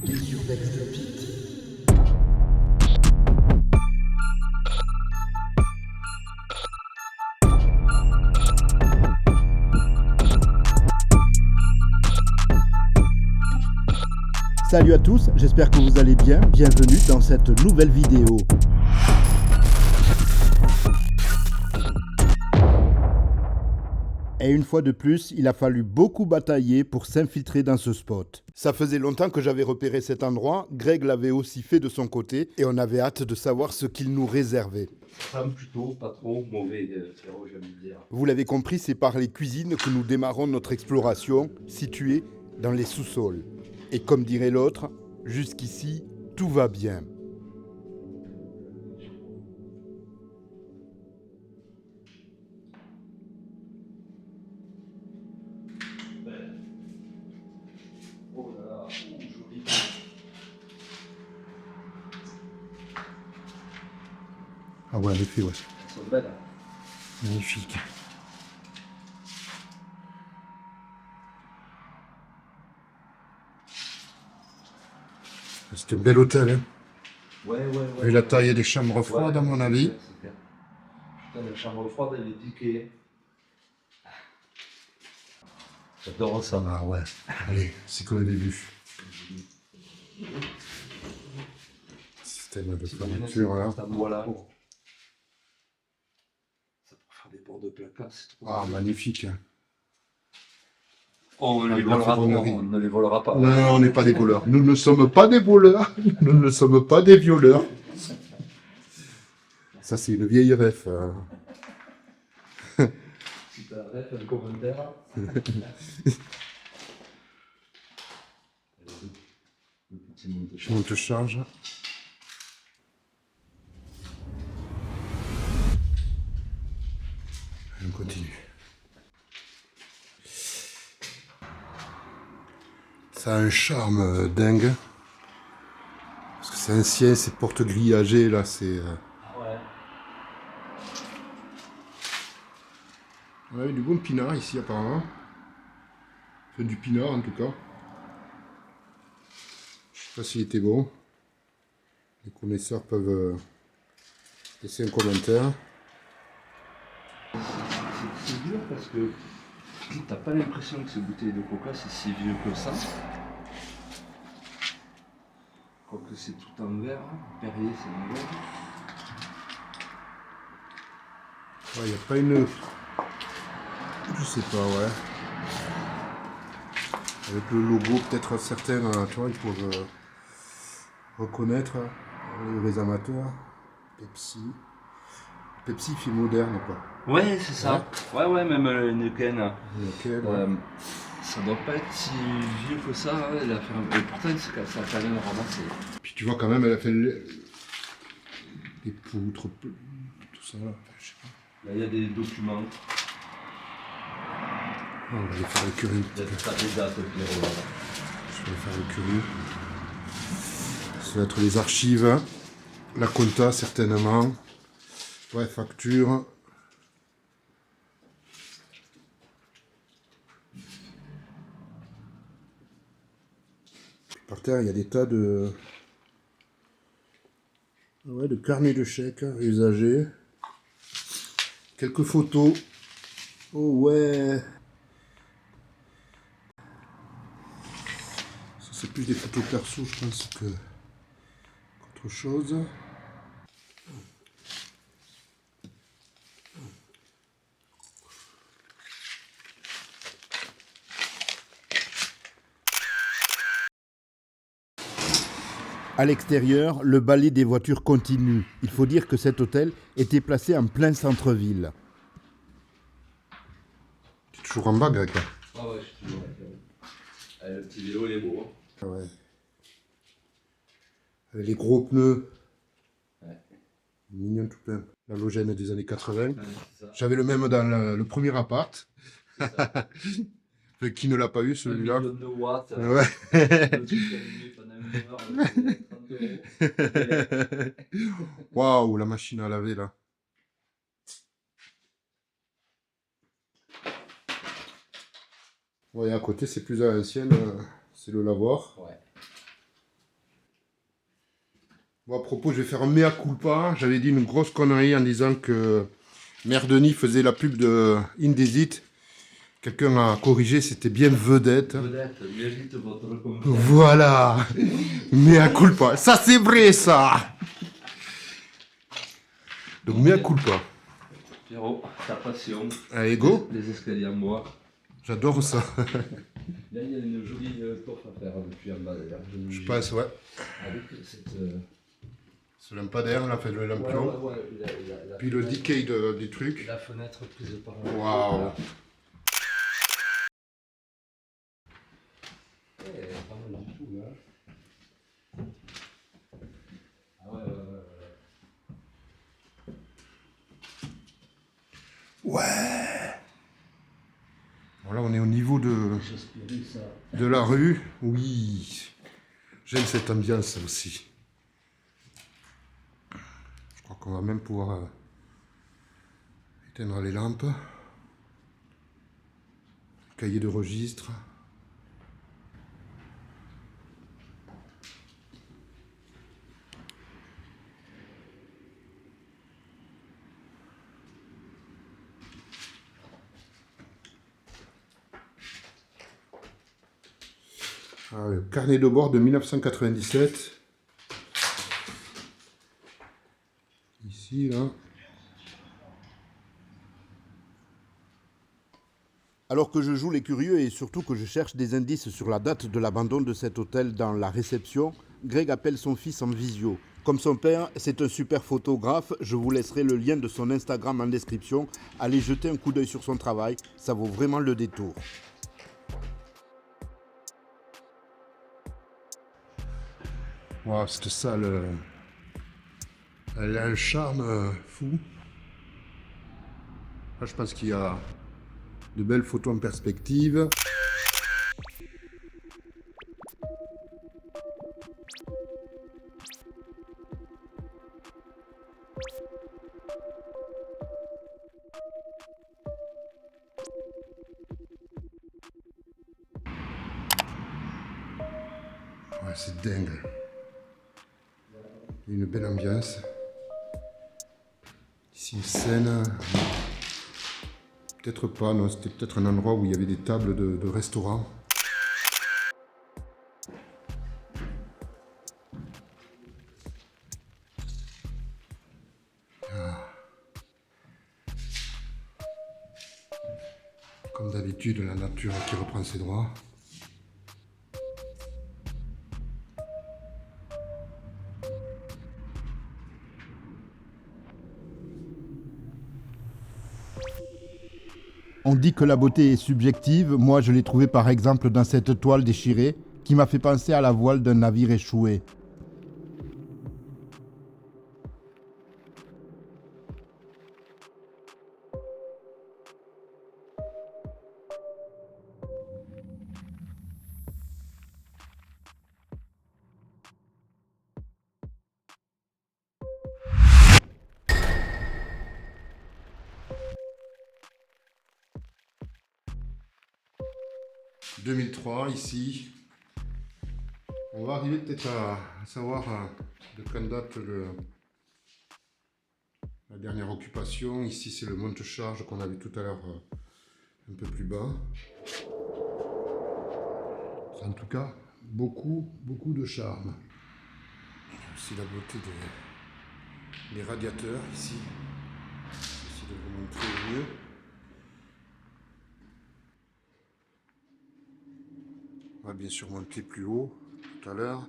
Les urbex de Pete. Salut à tous, j'espère que vous allez bien. Bienvenue dans cette nouvelle vidéo. Et une fois de plus, il a fallu beaucoup batailler pour s'infiltrer dans ce spot. Ça faisait longtemps que j'avais repéré cet endroit, Greg l'avait aussi fait de son côté, et on avait hâte de savoir ce qu'il nous réservait. Enfin, plutôt, pas trop mauvais, frérot, j'ai envie de dire. Vous l'avez compris, c'est par les cuisines que nous démarrons notre exploration, située dans les sous-sols. Et comme dirait l'autre, jusqu'ici, tout va bien. Oh là là, joli. Ah ouais, en effet, ouais. Elles sont belles. Magnifique. C'est un bel hôtel, hein. Ouais. Vu la taille des chambres froides, à mon avis. C'est clair. Putain, la chambre froide, elle est diquée. J'adore ça. Ah ouais, allez, c'est que le début. Système de fermeture, là. Voilà. Ça peut faire des bords de placard, c'est trop Ah, bien. magnifique. Hein. Oh, on ne Ah, les de la volera pas. ferronnerie. On ne les volera pas. Non, on n'est pas des voleurs. Nous ne sommes pas des voleurs. Nous ne sommes pas des violeurs. Ça, c'est une vieille ref. Si t'as un commentaire. Je monte charge. On continue. Ça a un charme dingue. Parce que c'est ancien, ces portes grillagées, là, c'est... Ouais. On a eu du bon pinard ici, apparemment. Enfin, du pinard, en tout cas. Je sais pas s'il était bon. Les connaisseurs peuvent laisser un commentaire. C'est dur parce que t'as pas l'impression que ces bouteilles de coca c'est si vieux que ça. Quoique c'est tout en verre, Perrier c'est en verre. Il n'y a pas une... Je sais pas, ouais. Avec le logo, peut-être certains, tu vois, ils peuvent reconnaître les amateurs. Pepsi. Pepsi fait moderne, quoi. Ouais, c'est ça. Ouais, même Heineken. Lequel, ouais. Ça doit pas être si vieux que ça. Hein, et pourtant, ça a quand même ramassé. Puis tu vois, quand même, elle a fait les poutres, tout ça, là. Je sais pas. Là, il y a des documents. Ah, on va aller faire le curry. Il y a des dates, Pierrot. Là. Je vais aller faire le curry. Ça va être les archives. Hein. La compta, certainement. Ouais, facture. Par terre, il y a des tas de... Ouais, de carnets de chèques usagés. Quelques photos. Oh ouais. Ça, c'est plus des photos perso, je pense, qu'autre chose. À l'extérieur, le balai des voitures continue. Il faut dire que cet hôtel était placé en plein centre-ville. Tu es toujours en bas, Greg? Ah ouais, je suis toujours avec le petit vélo, il est beau. Hein. Ah ouais. Avec les gros pneus. Ouais. Mignon tout plein. L'halogène des années 80. Ouais, c'est ça. J'avais le même dans le premier appart. Qui ne l'a pas eu, celui-là? 1 million de watts. Ouais. Le truc allumé pendant 1 heure, c'est 30 €. Waouh, la machine à laver là. Ouais, à côté, c'est plus à l'ancienne, c'est le lavoir. Ouais. Bon, à propos, je vais faire un mea culpa. J'avais dit une grosse connerie en disant que Mère Denis faisait la pub de Indesit. Quelqu'un a corrigé, c'était bien Vedette. Vedette mérite votre récompense. Voilà. Mea culpa. Ça, c'est vrai, ça. Donc, mea culpa. Pierrot, ta passion. Allez, go. Les escaliers en bois. J'adore ça. Là, il y a une jolie coffre à faire depuis en bas d'ailleurs. Je pense, ouais. Avec cette. Ce lampadaire, là, fait le lampion. Puis le decay des trucs. La fenêtre prise par. Waouh. Pas mal du tout, là. Ah ouais. Ouais. Bon, là, on est au niveau de la rue. Oui. J'aime cette ambiance aussi. Je crois qu'on va même pouvoir éteindre les lampes. Cahier de registre. Ah, le carnet de bord de 1997. Ici, là. Alors que je joue les curieux et surtout que je cherche des indices sur la date de l'abandon de cet hôtel dans la réception, Greg appelle son fils en visio. Comme son père, c'est un super photographe, je vous laisserai le lien de son Instagram en description. Allez jeter un coup d'œil sur son travail, ça vaut vraiment le détour. Wow, cette salle, elle a un charme fou. Là, je pense qu'il y a de belles photos en perspective. Ouais, c'est dingue. Il y a une belle ambiance. Ici une scène. Peut-être pas, non, c'était peut-être un endroit où il y avait des tables de restaurant. Ah. Comme d'habitude, la nature qui reprend ses droits. On dit que la beauté est subjective, moi je l'ai trouvée par exemple dans cette toile déchirée qui m'a fait penser à la voile d'un navire échoué. « 2003, ici. On va arriver peut-être à savoir de quand date la dernière occupation. Ici, c'est le monte-charge qu'on a vu tout à l'heure un peu plus bas. C'est en tout cas beaucoup de charme. Aussi la beauté des radiateurs ici. J'essaie de vous montrer au mieux. On va bien sûr monter plus haut tout à l'heure.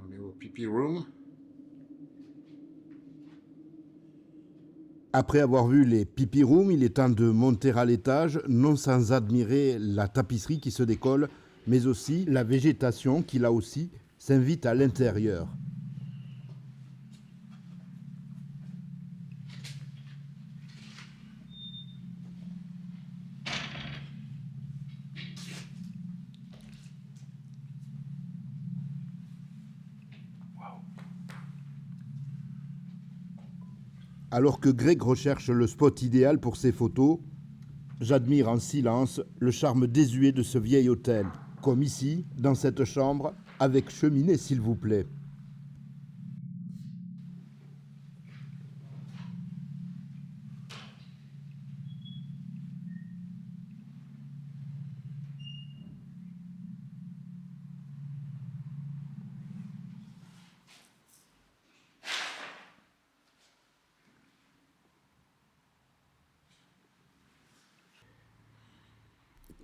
On est au pipi room. Après avoir vu les pipi rooms, il est temps de monter à l'étage, non sans admirer la tapisserie qui se décolle, mais aussi la végétation qui là aussi s'invite à l'intérieur. Alors que Greg recherche le spot idéal pour ses photos, j'admire en silence le charme désuet de ce vieil hôtel, comme ici, dans cette chambre, avec cheminée s'il vous plaît.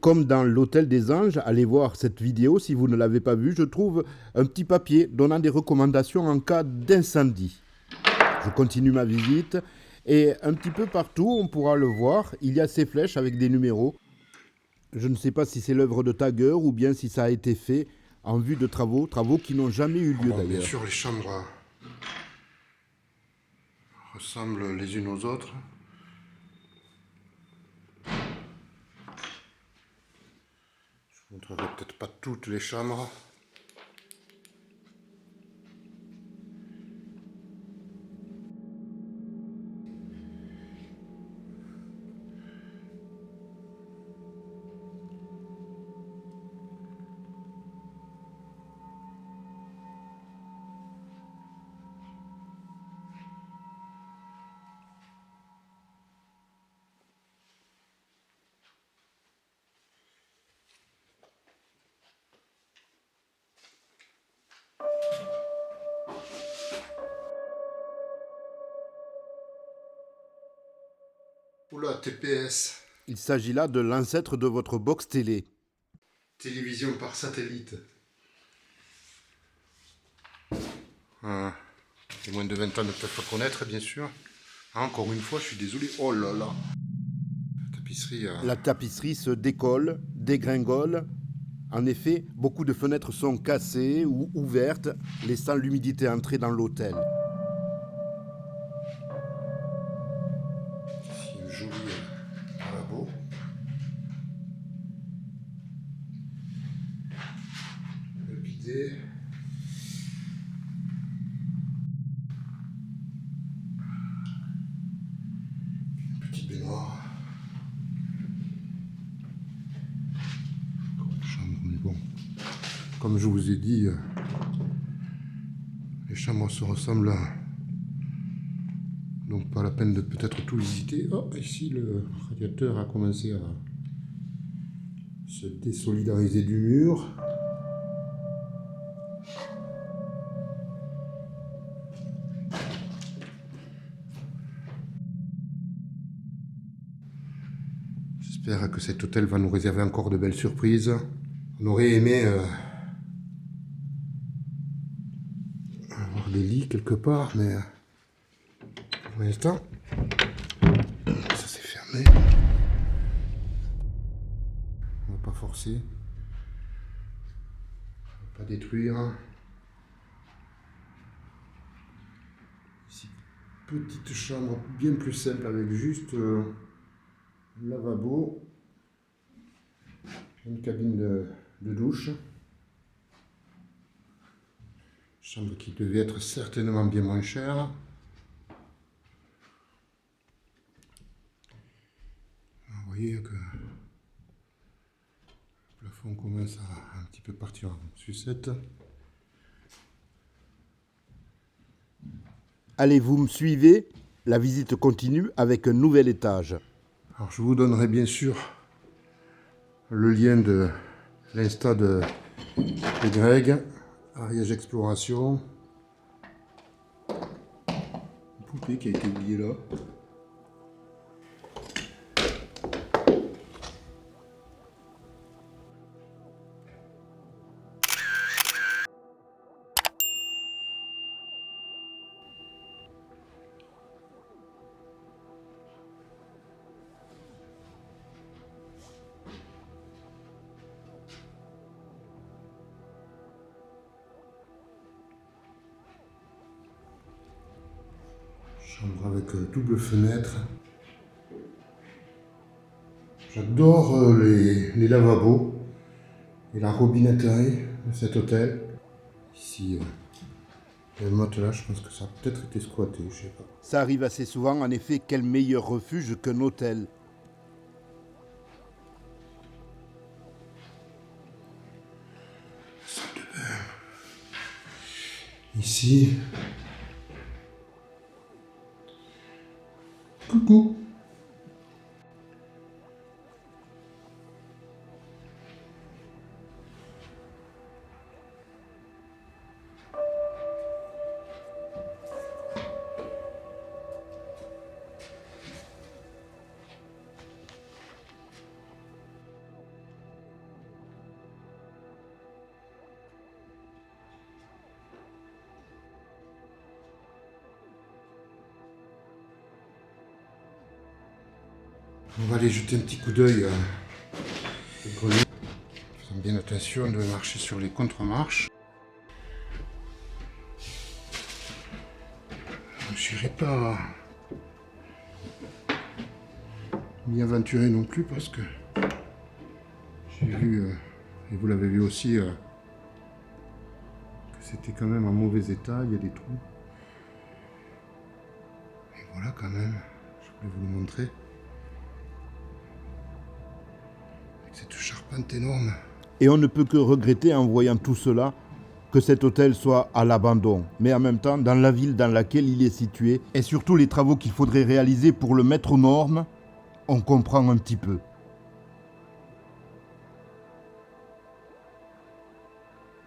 Comme dans l'Hôtel des Anges, allez voir cette vidéo si vous ne l'avez pas vue, je trouve un petit papier donnant des recommandations en cas d'incendie. Je continue ma visite et un petit peu partout, on pourra le voir, il y a ces flèches avec des numéros. Je ne sais pas si c'est l'œuvre de Tagger ou bien si ça a été fait en vue de travaux qui n'ont jamais eu lieu d'ailleurs. Bien sûr, les chambres ressemblent les unes aux autres. Je ne montrerai peut-être pas toutes les chambres. Oula, TPS. Il s'agit là de l'ancêtre de votre box télé. Télévision par satellite. Les moins de 20 ans ne peuvent pas connaître, bien sûr. Encore une fois, je suis désolé. Oh là là. La tapisserie. La tapisserie se décolle, dégringole. En effet, beaucoup de fenêtres sont cassées ou ouvertes, laissant l'humidité entrer dans l'hôtel. Ici, un joli lavabo. Le bidet. Une petite baignoire. Chambre, mais bon. Comme je vous ai dit, les chambres se ressemblent. Donc pas la peine de peut-être tout visiter. Oh, ici le radiateur a commencé à se désolidariser du mur. J'espère que cet hôtel va nous réserver encore de belles surprises. On aurait aimé avoir des lits quelque part, mais pour l'instant, ça s'est fermé. On va pas forcer. On va pas détruire. Ici, petite chambre bien plus simple avec juste lavabo, une cabine de douche. Chambre qui devait être certainement bien moins chère. Vous voyez que le plafond commence à un petit peu partir en sucette. Allez, vous me suivez? La visite continue avec un nouvel étage. Alors je vous donnerai bien sûr le lien de l'Insta de Greg, Ariège Exploration. Une poupée qui a été oubliée là. Chambre avec double fenêtre. J'adore les lavabos et la robinetterie de cet hôtel. Ici, le matelas, je pense que ça a peut-être été squatté, je sais pas. Ça arrive assez souvent, en effet, quel meilleur refuge qu'un hôtel. Ici. Coucou. On va aller jeter un petit coup d'œil au grenier. Faisons bien attention de marcher sur les contre-marches. Je n'irai pas m'y aventurer non plus parce que j'ai vu, et vous l'avez vu aussi, que c'était quand même en mauvais état, il y a des trous. Et voilà quand même, je voulais vous le montrer. Avec cette charpente énorme. Et on ne peut que regretter en voyant tout cela que cet hôtel soit à l'abandon, mais en même temps dans la ville dans laquelle il est situé, et surtout les travaux qu'il faudrait réaliser pour le mettre aux normes, on comprend un petit peu.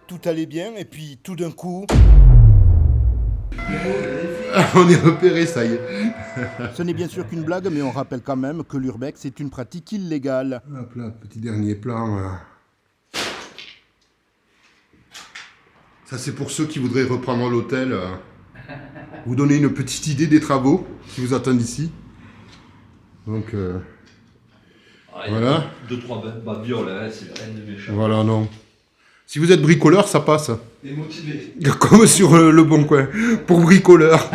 Tout allait bien et puis tout d'un coup... On est repéré, ça y est. Ce n'est bien sûr qu'une blague, mais on rappelle quand même que l'urbex est une pratique illégale. Hop là, petit dernier plan. Voilà. Ça, c'est pour ceux qui voudraient reprendre l'hôtel. Vous donner une petite idée des travaux qui vous attendent ici. Donc, voilà. 2-3 babioles, hein, c'est rien de méchant. Voilà, non. Si vous êtes bricoleur, ça passe. Et motivé. Comme sur le Bon Coin. Pour bricoleur.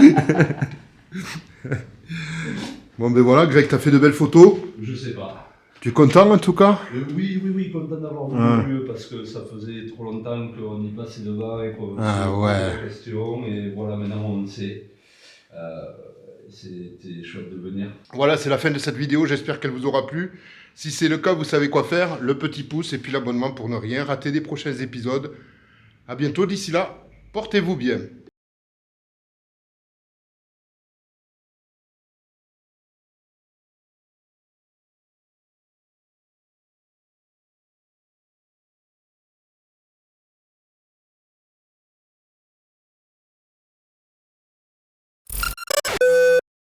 Bon, ben voilà, Greg, t'as fait de belles photos. Je sais pas. Tu es content en tout cas? Oui, content d'avoir vu mieux parce que ça faisait trop longtemps qu'on y passait devant et qu'on se posait la question. Et voilà, maintenant on sait. C'était chouette de venir. Voilà, c'est la fin de cette vidéo. J'espère qu'elle vous aura plu. Si c'est le cas, vous savez quoi faire. Le petit pouce et puis l'abonnement pour ne rien rater des prochains épisodes. À bientôt. D'ici là, portez-vous bien.